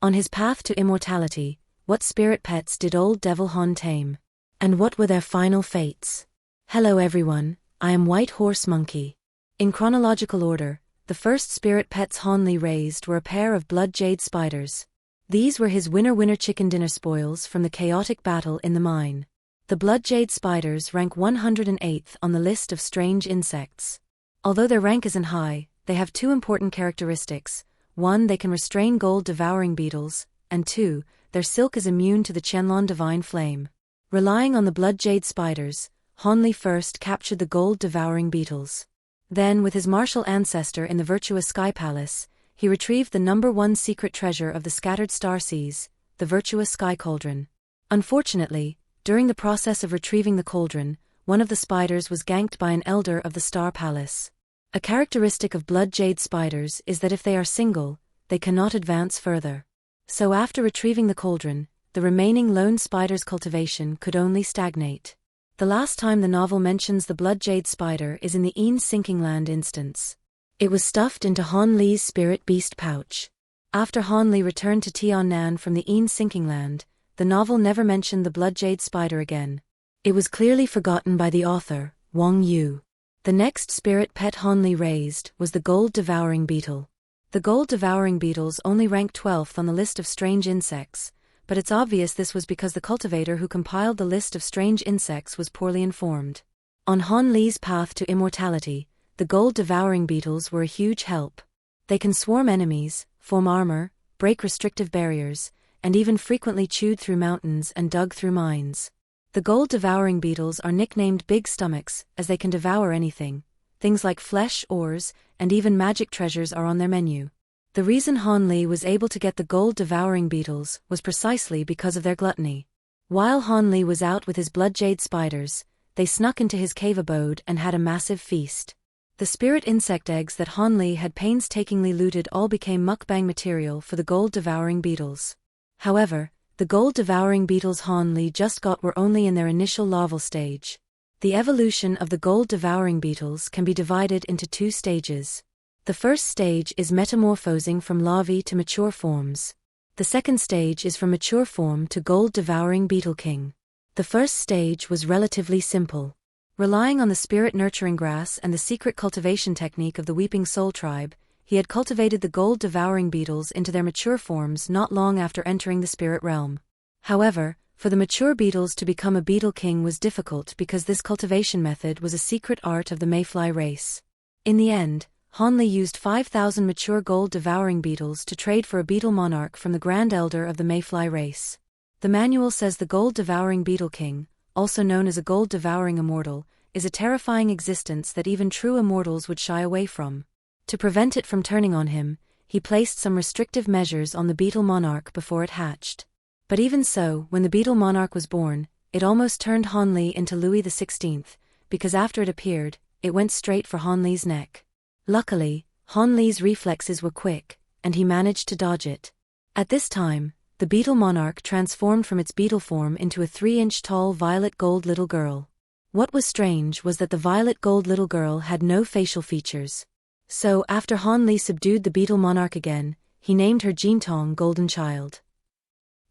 On his path to immortality, what spirit pets did old Devil Han tame? And what were their final fates? Hello everyone, I am White Horse Monkey. In chronological order, the first spirit pets Han Li raised were a pair of blood jade spiders. These were his winner chicken dinner spoils from the chaotic battle in the mine. The blood jade spiders rank 108th on the list of strange insects. Although their rank isn't high, they have two important characteristics. 1. They can restrain gold devouring beetles, and 2. Their silk is immune to the Qianlong divine flame. Relying on the blood jade spiders, Han Li first captured the gold devouring beetles. Then, with his martial ancestor in the virtuous Sky Palace, he retrieved the #1 secret treasure of the scattered star seas, the virtuous Sky Cauldron. Unfortunately, during the process of retrieving the cauldron, one of the spiders was ganked by an elder of the Star Palace. A characteristic of blood jade spiders is that if they are single, they cannot advance further. So after retrieving the cauldron, the remaining lone spider's cultivation could only stagnate. The last time the novel mentions the blood jade spider is in the Een Sinking Land instance. It was stuffed into Han Li's spirit beast pouch. After Han Li returned to Tiannan from the Een Sinking Land, the novel never mentioned the blood jade spider again. It was clearly forgotten by the author, Wang Yu. The next spirit pet Han Li raised was the gold devouring beetle. The gold devouring beetles only rank 12th on the list of strange insects, but it's obvious this was because the cultivator who compiled the list of strange insects was poorly informed. On Han Li's path to immortality, the gold devouring beetles were a huge help. They can swarm enemies, form armor, break restrictive barriers, and even frequently chewed through mountains and dug through mines. The gold devouring beetles are nicknamed big stomachs as they can devour anything. Things like flesh, ores, and even magic treasures are on their menu. The reason Han Li was able to get the gold devouring beetles was precisely because of their gluttony. While Han Li was out with his blood jade spiders, they snuck into his cave abode and had a massive feast. The spirit insect eggs that Han Li had painstakingly looted all became mukbang material for the gold devouring beetles. However, the gold devouring beetles Han Li just got were only in their initial larval stage. The evolution of the gold devouring beetles can be divided into two stages. The first stage is metamorphosing from larvae to mature forms. The second stage is from mature form to gold devouring beetle king. The first stage was relatively simple. Relying on the spirit nurturing grass and the secret cultivation technique of the Weeping Soul tribe, he had cultivated the gold devouring beetles into their mature forms not long after entering the spirit realm. However, for the mature beetles to become a beetle king was difficult because this cultivation method was a secret art of the mayfly race. In the end, Han Li used 5,000 mature gold devouring beetles to trade for a beetle monarch from the Grand Elder of the mayfly race. The manual says the gold devouring beetle king, also known as a gold devouring immortal, is a terrifying existence that even true immortals would shy away from. To prevent it from turning on him, he placed some restrictive measures on the beetle monarch before it hatched. But even so, when the beetle monarch was born, it almost turned Han Li into Louis XVI, because after it appeared, it went straight for Han Li's neck. Luckily, Han Li's reflexes were quick, and he managed to dodge it. At this time, the beetle monarch transformed from its beetle form into a 3-inch tall violet gold little girl. What was strange was that the violet gold little girl had no facial features. So, after Han Li subdued the beetle monarch again, he named her Jintong Golden Child.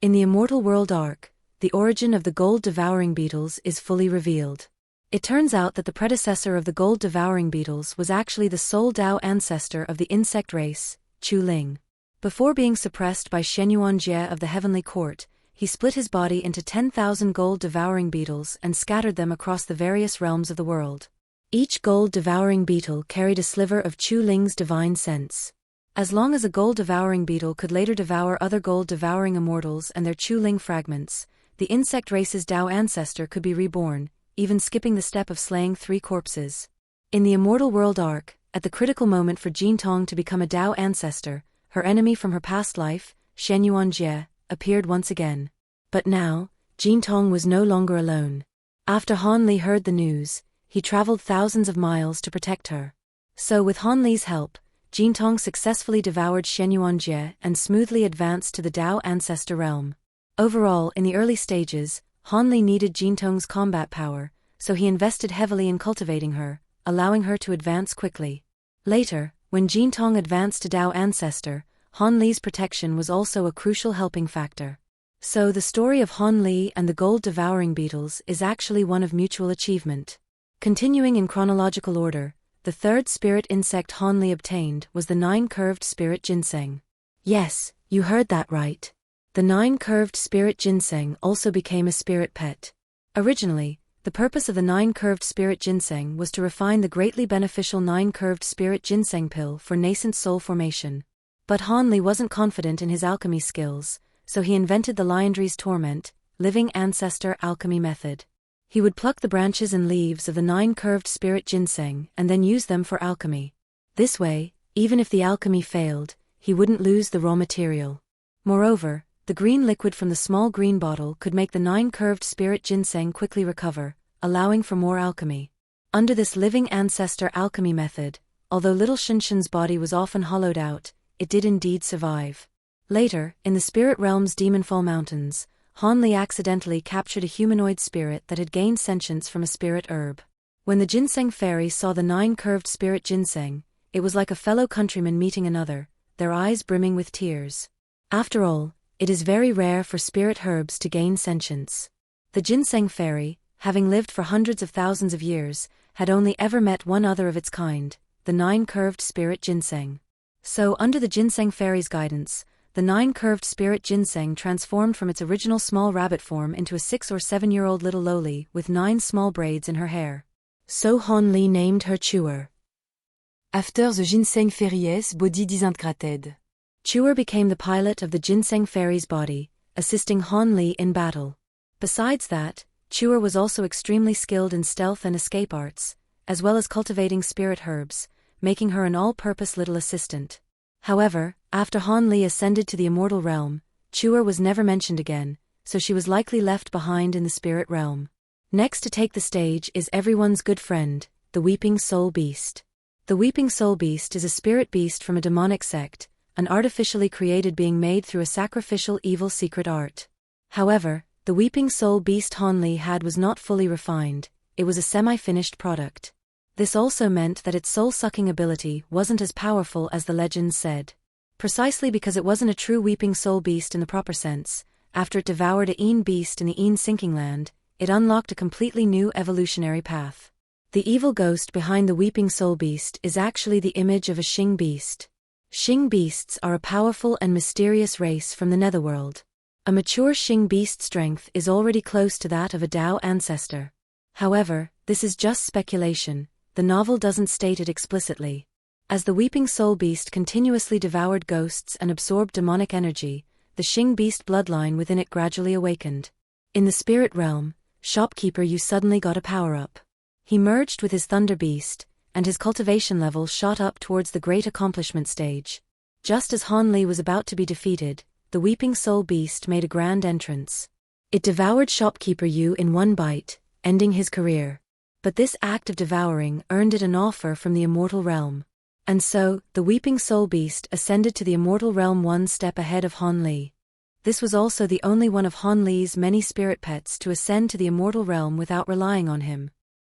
In the Immortal World arc, the origin of the gold devouring beetles is fully revealed. It turns out that the predecessor of the gold devouring beetles was actually the sole Dao ancestor of the insect race, Chu Ling. Before being suppressed by Shenyuan Jie of the Heavenly Court, he split his body into 10,000 gold devouring beetles and scattered them across the various realms of the world. Each gold devouring beetle carried a sliver of Chu Ling's divine sense. As long as a gold devouring beetle could later devour other gold devouring immortals and their Chu Ling fragments, the insect race's Dao ancestor could be reborn, even skipping the step of slaying 3 corpses. In the Immortal World arc, at the critical moment for Jintong to become a Dao ancestor, her enemy from her past life, Shenyuan Jie, appeared once again. But now, Jintong was no longer alone. After Han Li heard the news, he traveled thousands of miles to protect her. So with Han Li's help, Jintong successfully devoured Shenyuan Jie and smoothly advanced to the Dao ancestor realm. Overall, in the early stages, Han Li needed Jintong's combat power, so he invested heavily in cultivating her, allowing her to advance quickly. Later, when Jintong advanced to Dao ancestor, Han Li's protection was also a crucial helping factor. So the story of Han Li and the gold devouring beetles is actually one of mutual achievement. Continuing in chronological order, the third spirit insect Han Li obtained was the 9-curved spirit ginseng. Yes, you heard that right. The 9-curved spirit ginseng also became a spirit pet. Originally, the purpose of the 9-curved spirit ginseng was to refine the greatly beneficial 9-curved spirit ginseng pill for nascent soul formation. But Han Li wasn't confident in his alchemy skills, so he invented the Liandry's Torment, living ancestor alchemy method. He would pluck the branches and leaves of the 9-curved spirit ginseng and then use them for alchemy. This way, even if the alchemy failed, he wouldn't lose the raw material. Moreover, the green liquid from the small green bottle could make the 9-curved spirit ginseng quickly recover, allowing for more alchemy. Under this living ancestor alchemy method, although little Shinshin's body was often hollowed out, it did indeed survive. Later, in the spirit realm's Demonfall Mountains, Han Li accidentally captured a humanoid spirit that had gained sentience from a spirit herb. When the ginseng fairy saw the 9-curved spirit ginseng, it was like a fellow countryman meeting another, their eyes brimming with tears. After all, it is very rare for spirit herbs to gain sentience. The ginseng fairy, having lived for hundreds of thousands of years, had only ever met one other of its kind, the 9-curved spirit ginseng. So under the ginseng fairy's guidance, the 9-curved spirit ginseng transformed from its original small rabbit form into a 6 or 7-year-old little loli with 9 small braids in her hair. So Han Li named her Chewer. After the ginseng fairy's body disintegrated, Chewer became the pilot of the ginseng fairy's body, assisting Han Li in battle. Besides that, Chewer was also extremely skilled in stealth and escape arts, as well as cultivating spirit herbs, making her an all-purpose little assistant. However, after Han Li ascended to the immortal realm, Chewer was never mentioned again, so she was likely left behind in the spirit realm. Next to take the stage is everyone's good friend, the Weeping Soul Beast. The Weeping Soul Beast is a spirit beast from a demonic sect, an artificially created being made through a sacrificial evil secret art. However, the Weeping Soul Beast Han Li had was not fully refined, it was a semi-finished product. This also meant that its soul-sucking ability wasn't as powerful as the legends said. Precisely because it wasn't a true Weeping Soul Beast in the proper sense, after it devoured a Een beast in the Een Sinking Land, it unlocked a completely new evolutionary path. The evil ghost behind the Weeping Soul Beast is actually the image of a Xing beast. Xing beasts are a powerful and mysterious race from the netherworld. A mature Xing beast strength is already close to that of a Dao ancestor. However, this is just speculation. The novel doesn't state it explicitly. As the Weeping Soul Beast continuously devoured ghosts and absorbed demonic energy, the Xing beast bloodline within it gradually awakened. In the spirit realm, Shopkeeper Yu suddenly got a power-up. He merged with his Thunder Beast, and his cultivation level shot up towards the Great Accomplishment stage. Just as Han Li was about to be defeated, the Weeping Soul Beast made a grand entrance. It devoured Shopkeeper Yu in one bite, ending his career. But this act of devouring earned it an offer from the immortal realm. And so, the Weeping Soul Beast ascended to the immortal realm one step ahead of Han Li. This was also the only one of Han Li's many spirit pets to ascend to the immortal realm without relying on him.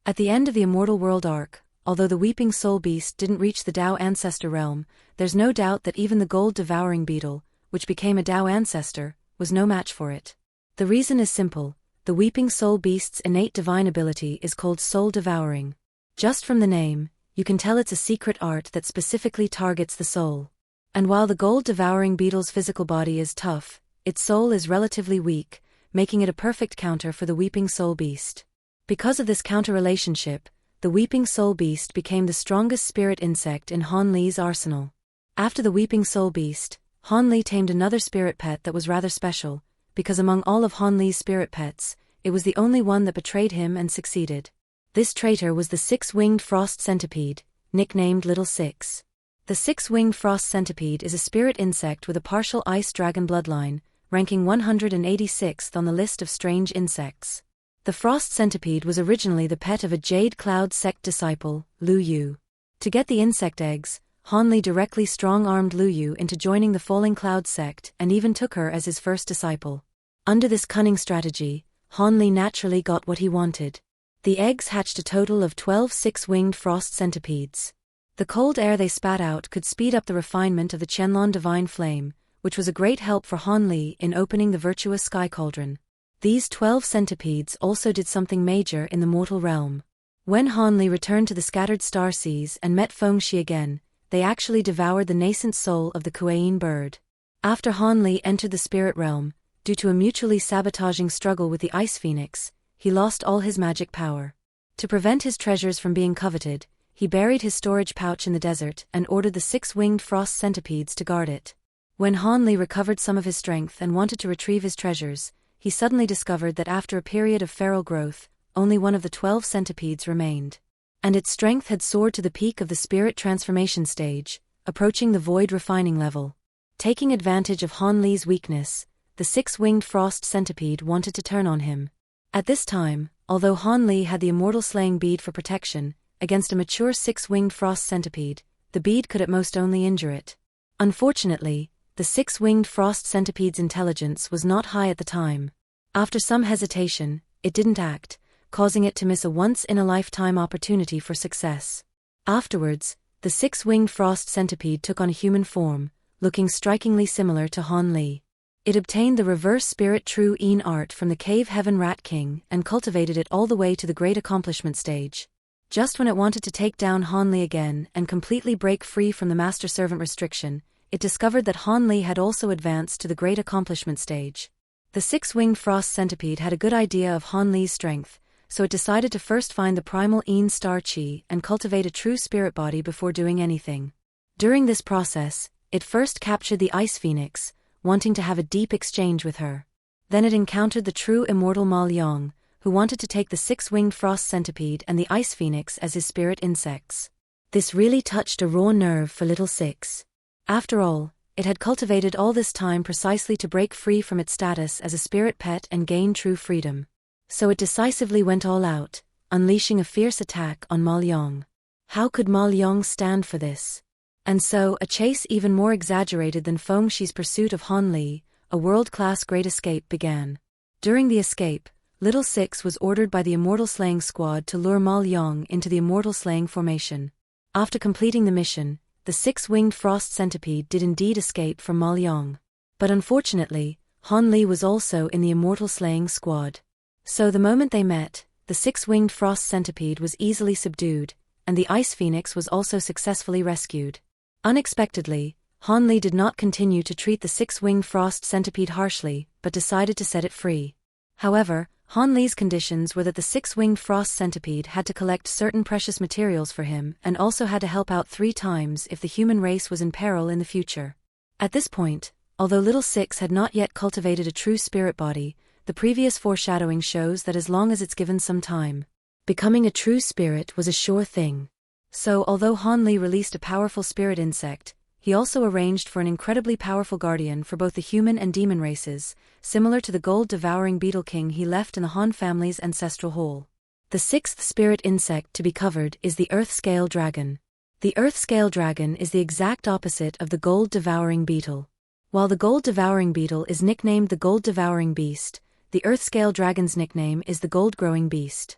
At the end of the Immortal World arc, although the Weeping Soul Beast didn't reach the Dao Ancestor realm, there's no doubt that even the gold devouring beetle, which became a Dao Ancestor, was no match for it. The reason is simple. The Weeping Soul Beast's innate divine ability is called soul devouring. Just from the name, you can tell it's a secret art that specifically targets the soul. And while the gold devouring beetle's physical body is tough, its soul is relatively weak, making it a perfect counter for the Weeping Soul Beast. Because of this counter-relationship, the Weeping Soul Beast became the strongest spirit insect in Han Li's arsenal. After the Weeping Soul Beast, Han Li tamed another spirit pet that was rather special, because among all of Han Li's spirit pets, it was the only one that betrayed him and succeeded. This traitor was the 6-winged frost centipede, nicknamed Little Six. The 6-winged frost centipede is a spirit insect with a partial ice dragon bloodline, ranking 186th on the list of strange insects. The frost centipede was originally the pet of a Jade Cloud sect disciple, Lu Yu. To get the insect eggs, Han Li directly strong-armed Lu Yu into joining the Falling Cloud sect and even took her as his first disciple. Under this cunning strategy, Han Li naturally got what he wanted. The eggs hatched a total of 12 6-winged frost centipedes. The cold air they spat out could speed up the refinement of the Qianlong divine flame, which was a great help for Han Li in opening the virtuous sky cauldron. These 12 centipedes also did something major in the mortal realm. When Han Li returned to the scattered star seas and met Feng Shi again, they actually devoured the nascent soul of the Kueyin bird. After Han Li entered the spirit realm, due to a mutually sabotaging struggle with the ice phoenix, he lost all his magic power. To prevent his treasures from being coveted, he buried his storage pouch in the desert and ordered the 6-winged frost centipedes to guard it. When Han Li recovered some of his strength and wanted to retrieve his treasures, he suddenly discovered that after a period of feral growth, only one of the 12 centipedes remained. And its strength had soared to the peak of the spirit transformation stage, approaching the void refining level. Taking advantage of Han Li's weakness, the 6-winged frost centipede wanted to turn on him. At this time, although Han Li had the immortal slaying bead for protection, against a mature 6-winged frost centipede, the bead could at most only injure it. Unfortunately, the 6-winged frost centipede's intelligence was not high at the time. After some hesitation, it didn't act, causing it to miss a once-in-a-lifetime opportunity for success. Afterwards, the 6-winged frost centipede took on a human form, looking strikingly similar to Han Li. It obtained the reverse spirit true Een art from the cave heaven rat king and cultivated it all the way to the great accomplishment stage. Just when it wanted to take down Han Li again and completely break free from the master-servant restriction, it discovered that Han Li had also advanced to the great accomplishment stage. The 6-winged frost centipede had a good idea of Han Li's strength, so it decided to first find the primal Een star chi and cultivate a true spirit body before doing anything. During this process, it first captured the ice phoenix, wanting to have a deep exchange with her. Then it encountered the true immortal Ma Liang, who wanted to take the 6-winged frost centipede and the ice phoenix as his spirit insects. This really touched a raw nerve for little Six. After all, it had cultivated all this time precisely to break free from its status as a spirit pet and gain true freedom. So it decisively went all out, unleashing a fierce attack on Ma Liang. How could Ma Liang stand for this? And so, a chase even more exaggerated than Feng Shi's pursuit of Han Li, a world-class great escape began. During the escape, Little Six was ordered by the Immortal Slaying Squad to lure Ma Liang into the Immortal Slaying formation. After completing the mission, the 6-winged frost centipede did indeed escape from Ma Liang. But unfortunately, Han Li was also in the Immortal Slaying Squad. So the moment they met, the 6-winged frost centipede was easily subdued, and the ice phoenix was also successfully rescued. Unexpectedly, Han Li did not continue to treat the 6-winged frost centipede harshly, but decided to set it free. However, Han Li's conditions were that the 6-winged frost centipede had to collect certain precious materials for him and also had to help out 3 times if the human race was in peril in the future. At this point, although Little Six had not yet cultivated a true spirit body, the previous foreshadowing shows that as long as it's given some time, becoming a true spirit was a sure thing. So although Han Li released a powerful spirit insect, he also arranged for an incredibly powerful guardian for both the human and demon races, similar to the gold-devouring beetle king he left in the Han family's ancestral hole. The 6th spirit insect to be covered is the earthscale dragon. The earthscale dragon is the exact opposite of the gold-devouring beetle. While the gold-devouring beetle is nicknamed the gold-devouring beast, the earthscale dragon's nickname is the gold-growing beast.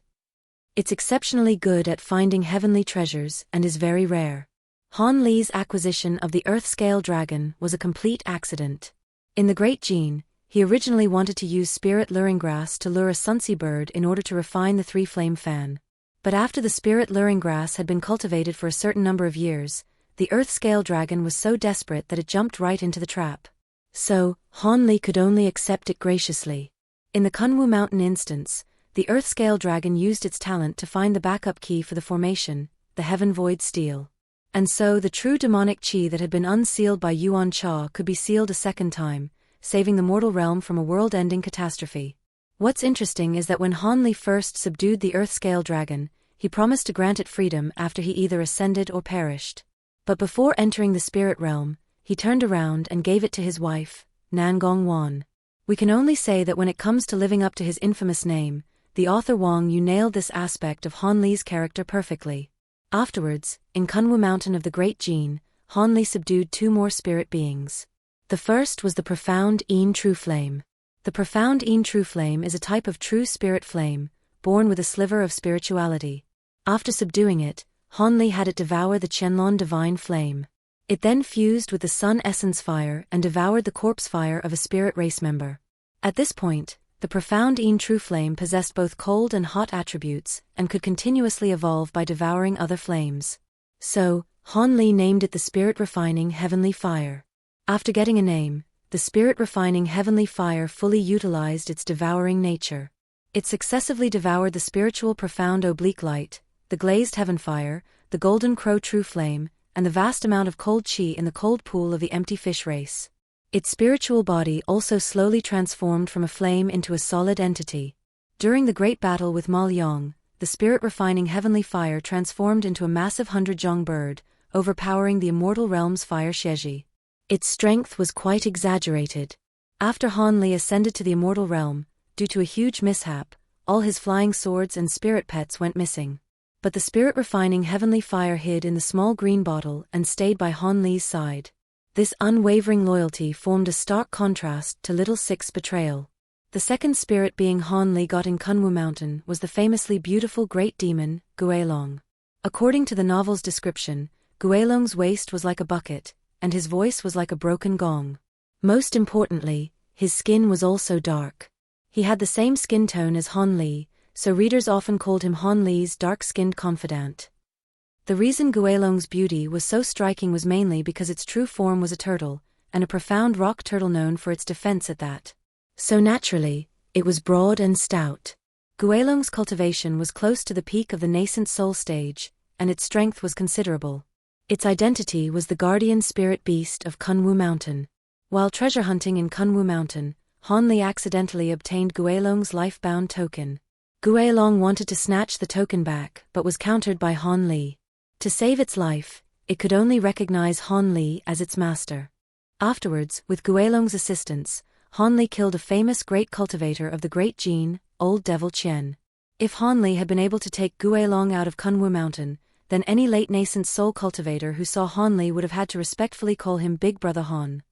It's exceptionally good at finding heavenly treasures and is very rare. Han Li's acquisition of the earthscale dragon was a complete accident. In the Great Gene, he originally wanted to use spirit luring grass to lure a sunsi bird in order to refine the 3-flame fan. But after the spirit luring grass had been cultivated for a certain number of years, the earthscale dragon was so desperate that it jumped right into the trap. So, Han Li could only accept it graciously. In the Kunwu mountain instance, the earthscale dragon used its talent to find the backup key for the formation, the Heaven Void Steel. And so the true demonic chi that had been unsealed by Yuan Cha could be sealed a second time, saving the mortal realm from a world-ending catastrophe. What's interesting is that when Han Li first subdued the earthscale dragon, he promised to grant it freedom after he either ascended or perished. But before entering the spirit realm, he turned around and gave it to his wife, Nangong Wan. We can only say that when it comes to living up to his infamous name, the author Wang Yu nailed this aspect of Han Li's character perfectly. Afterwards, in Kunwu Mountain of the Great Gene, Han Li subdued 2 more spirit beings. The first was the profound Een True Flame. The profound Een True Flame is a type of true spirit flame, born with a sliver of spirituality. After subduing it, Han Li had it devour the Qianlong divine flame. It then fused with the sun essence fire and devoured the corpse fire of a spirit race member. At this point, the profound Yin true flame possessed both cold and hot attributes and could continuously evolve by devouring other flames. So, Han Li named it the Spirit Refining Heavenly Fire. After getting a name, the Spirit Refining Heavenly Fire fully utilized its devouring nature. It successively devoured the spiritual profound oblique light, the glazed heaven fire, the golden crow true flame, and the vast amount of cold qi in the cold pool of the empty fish race. Its spiritual body also slowly transformed from a flame into a solid entity. During the great battle with Ma Liang, the spirit-refining heavenly fire transformed into a massive 100-jong bird, overpowering the immortal realm's fire Xieji. Its strength was quite exaggerated. After Han Li ascended to the immortal realm, due to a huge mishap, all his flying swords and spirit pets went missing. But the spirit-refining heavenly fire hid in the small green bottle and stayed by Han Li's side. This unwavering loyalty formed a stark contrast to Little Six's betrayal. The second spirit being Han Li got in Kunwu Mountain was the famously beautiful great demon, Guilong. According to the novel's description, Guilong's waist was like a bucket, and his voice was like a broken gong. Most importantly, his skin was also dark. He had the same skin tone as Han Li, so readers often called him Han Li's dark-skinned confidant. The reason Guilong's beauty was so striking was mainly because its true form was a turtle, and a profound rock turtle known for its defense at that. So naturally, it was broad and stout. Guilong's cultivation was close to the peak of the nascent soul stage, and its strength was considerable. Its identity was the guardian spirit beast of Kunwu Mountain. While treasure hunting in Kunwu Mountain, Han Li accidentally obtained Guilong's life-bound token. Guilong wanted to snatch the token back but was countered by Han Li. To save its life, it could only recognize Han Li as its master. Afterwards, with Guilong's assistance, Han Li killed a famous great cultivator of the Great Gene, Old Devil Qian. If Han Li had been able to take Guilong out of Kunwu Mountain, then any late nascent soul cultivator who saw Han Li would have had to respectfully call him Big Brother Han.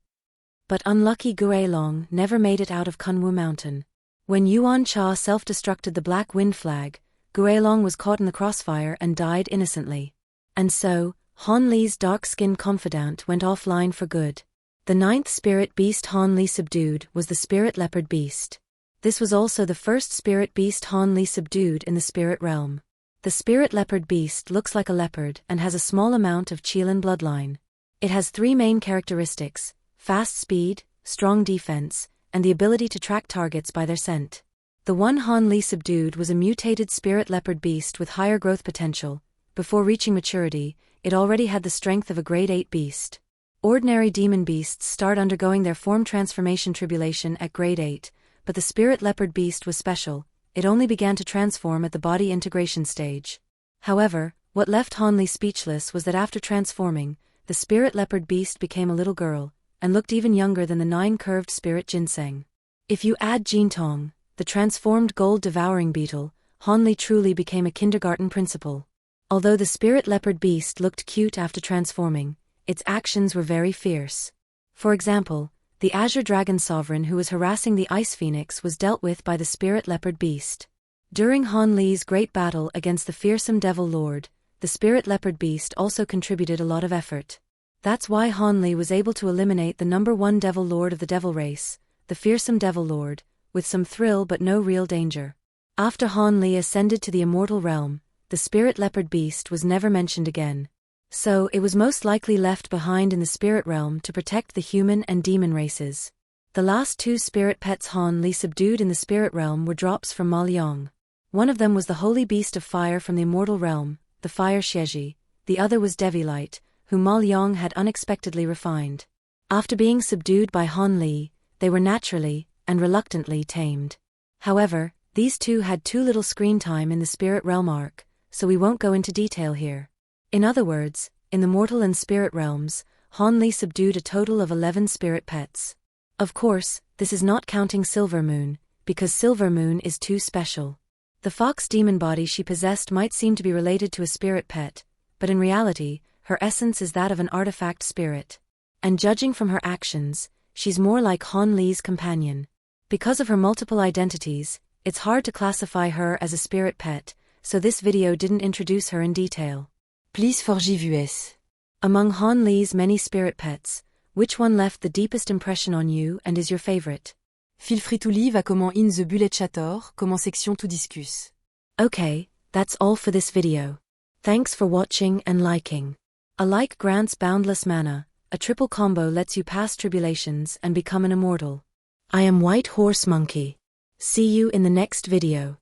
But unlucky Guilong never made it out of Kunwu Mountain. When Yuan Cha self-destructed the Black Wind Flag, Guilong was caught in the crossfire and died innocently. And so, Han Li's dark-skinned confidant went offline for good. The ninth spirit beast Han Li subdued was the spirit leopard beast. This was also the first spirit beast Han Li subdued in the spirit realm. The spirit leopard beast looks like a leopard and has a small amount of Qilin bloodline. It has three main characteristics: fast speed, strong defense, and the ability to track targets by their scent. The one Han Li subdued was a mutated spirit leopard beast with higher growth potential. Before reaching maturity, it already had the strength of a grade 8 beast. Ordinary demon beasts start undergoing their form transformation tribulation at grade 8, but the spirit leopard beast was special. It only began to transform at the body integration stage. However, what left Han Li speechless was that after transforming, the spirit leopard beast became a little girl, and looked even younger than the 9-curved spirit ginseng. If you add Jintong, the transformed gold devouring beetle, Han Li truly became a kindergarten principal. Although the spirit leopard beast looked cute after transforming, its actions were very fierce. For example, the Azure Dragon Sovereign who was harassing the Ice Phoenix was dealt with by the spirit leopard beast. During Han Li's great battle against the fearsome Devil Lord, the spirit leopard beast also contributed a lot of effort. That's why Han Li was able to eliminate the number 1 Devil Lord of the Devil race, the fearsome Devil Lord, with some thrill but no real danger. After Han Li ascended to the immortal realm, the spirit leopard beast was never mentioned again. So it was most likely left behind in the spirit realm to protect the human and demon races. The last 2 spirit pets Han Li subdued in the spirit realm were drops from Ma Liang. One of them was the holy beast of fire from the immortal realm, the fire Xieji. The other was Devilight, whom Ma Liang had unexpectedly refined. After being subdued by Han Li, they were naturally and reluctantly tamed. However, these two had too little screen time in the spirit realm arc, so we won't go into detail here. In other words, in the mortal and spirit realms, Han Li subdued a total of 11 spirit pets. Of course, this is not counting Silver Moon, because Silver Moon is too special. The fox demon body she possessed might seem to be related to a spirit pet, but in reality, her essence is that of an artifact spirit. And judging from her actions, she's more like Han Li's companion. Because of her multiple identities, it's hard to classify her as a spirit pet, so this video didn't introduce her in detail. Please forgive us. Among Han Li's many spirit pets, which one left the deepest impression on you and is your favorite? Feel free to leave a comment in the bullet chatter, comment section to discuss. Okay, that's all for this video. Thanks for watching and liking. A like grants boundless mana, a triple combo lets you pass tribulations and become an immortal. I am White Horse Monkey. See you in the next video.